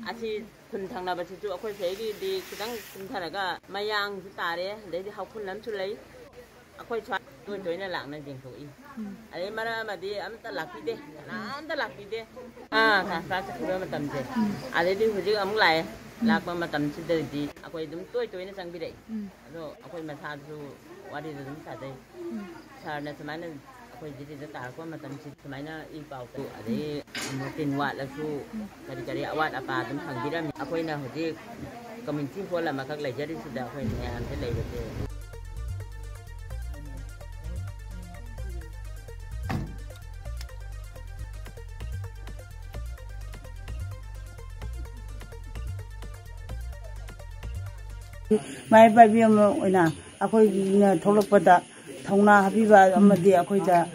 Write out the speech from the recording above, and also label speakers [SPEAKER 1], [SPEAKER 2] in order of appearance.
[SPEAKER 1] 아시 분탕나바 지주 아코 세기디 그당 분타나가 마양 주타레 내디 하푼 남출레이 아코 차 도이나 랑나 징토이 아레 마라마디 암타 락피데 남다 락피데 사 그러면 담제 아레디 후지 아무라이 락마 마담치데디 아코 좀 도이나 상비레 그래서 아코 마사주 와리도 좀 사데 사나 스마는 ako'y dito sa ko matamsid sumay na ipaw ko ade tinwa la su kari awat apa dum hang biram ako'y na hodi community ko la makaglay jari sudah ako'y na ante lay bete
[SPEAKER 2] mai ba bi mo ina ako'y na tholok pada thongna habiba amadi ako'y da